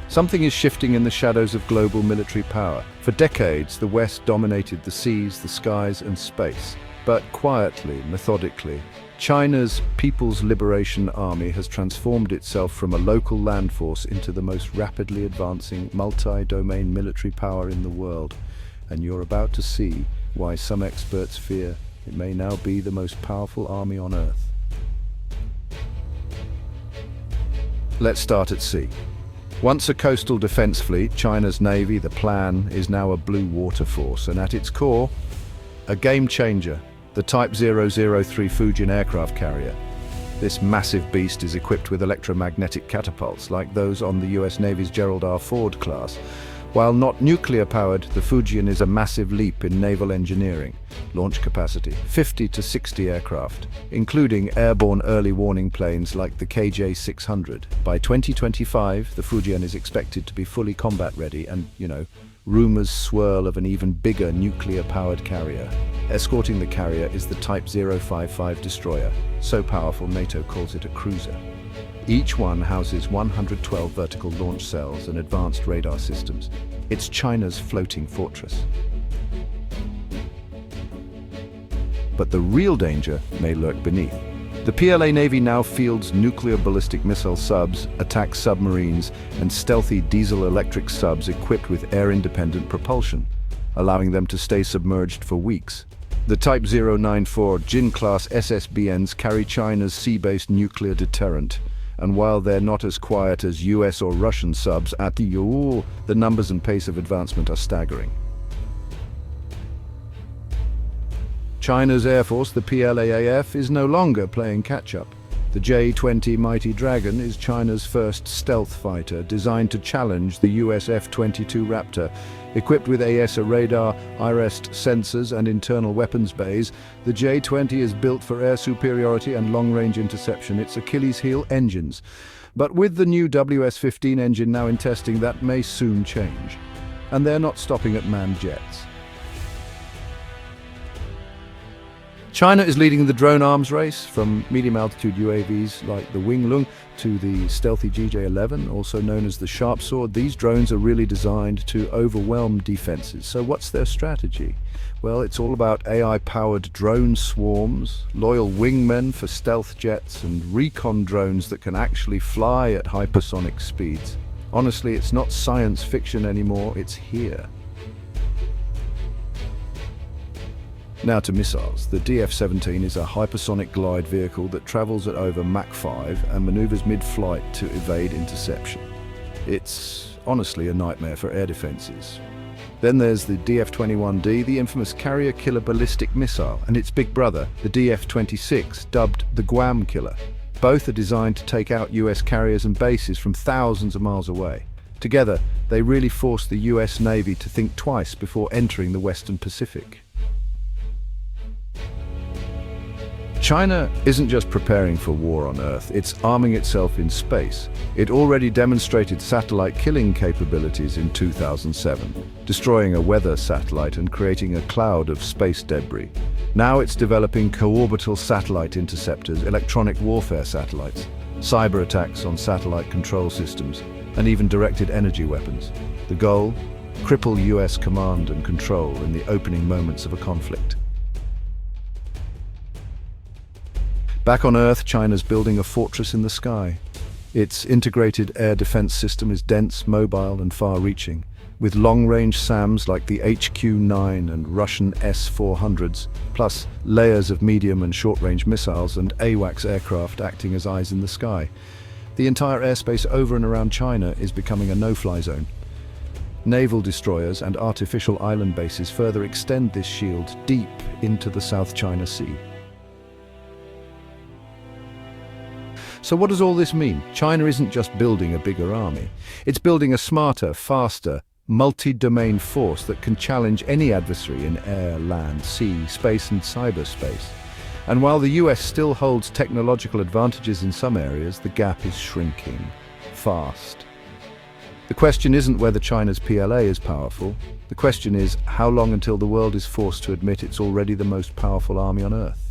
Something is shifting in the shadows of global military power. For decades, the West dominated the seas, the skies, and space. But quietly, methodically, China's People's Liberation Army has transformed itself from a local land force into the most rapidly advancing multi-domain military power in the world. And you're about to see why some experts fear it may now be the most powerful army on Earth. Let's start at sea. Once a coastal defense fleet, China's Navy, the plan, is now a blue water force, and at its core, a game changer, the Type 003 Fujian aircraft carrier. This massive beast is equipped with electromagnetic catapults like those on the US Navy's Gerald R. Ford class. While not nuclear-powered, the Fujian is a massive leap in naval engineering. Launch capacity, 50 to 60 aircraft, including airborne early warning planes like the KJ-600. By 2025, the Fujian is expected to be fully combat-ready and, rumors swirl of an even bigger nuclear-powered carrier. Escorting the carrier is the Type 055 destroyer, so powerful NATO calls it a cruiser. Each one houses 112 vertical launch cells and advanced radar systems. It's China's floating fortress. But the real danger may lurk beneath. The PLA Navy now fields nuclear ballistic missile subs, attack submarines, and stealthy diesel-electric subs equipped with air-independent propulsion, allowing them to stay submerged for weeks. The Type 094 Jin-class SSBNs carry China's sea-based nuclear deterrent. And while they're not as quiet as US or Russian subs at the numbers and pace of advancement are staggering. China's Air Force, the PLAAF, is no longer playing catch-up. The J-20 Mighty Dragon is China's first stealth fighter, designed to challenge the US F-22 Raptor. Equipped with AESA radar, IREST sensors, and internal weapons bays, the J-20 is built for air superiority and long-range interception. Its Achilles heel, engines. But with the new WS-15 engine now in testing, that may soon change. And they're not stopping at manned jets. China is leading the drone arms race, from medium-altitude UAVs like the Winglong to the stealthy GJ-11, also known as the Sharp Sword. These drones are really designed to overwhelm defenses. So what's their strategy? Well, it's all about AI-powered drone swarms, loyal wingmen for stealth jets, and recon drones that can actually fly at hypersonic speeds. Honestly, it's not science fiction anymore, it's here. Now to missiles. The DF-17 is a hypersonic glide vehicle that travels at over Mach 5 and maneuvers mid-flight to evade interception. It's honestly a nightmare for air defenses. Then there's the DF-21D, the infamous carrier-killer ballistic missile, and its big brother, the DF-26, dubbed the Guam Killer. Both are designed to take out US carriers and bases from thousands of miles away. Together, they really force the US Navy to think twice before entering the Western Pacific. China isn't just preparing for war on Earth, it's arming itself in space. It already demonstrated satellite killing capabilities in 2007, destroying a weather satellite and creating a cloud of space debris. Now it's developing co-orbital satellite interceptors, electronic warfare satellites, cyber attacks on satellite control systems, and even directed energy weapons. The goal? Cripple US command and control in the opening moments of a conflict. Back on Earth, China's building a fortress in the sky. Its integrated air defense system is dense, mobile, and far-reaching, with long-range SAMs like the HQ-9 and Russian S-400s, plus layers of medium and short-range missiles and AWACS aircraft acting as eyes in the sky. The entire airspace over and around China is becoming a no-fly zone. Naval destroyers and artificial island bases further extend this shield deep into the South China Sea. So what does all this mean? China isn't just building a bigger army. It's building a smarter, faster, multi-domain force that can challenge any adversary in air, land, sea, space, and cyberspace. And while the US still holds technological advantages in some areas, the gap is shrinking fast. The question isn't whether China's PLA is powerful. The question is, how long until the world is forced to admit it's already the most powerful army on Earth?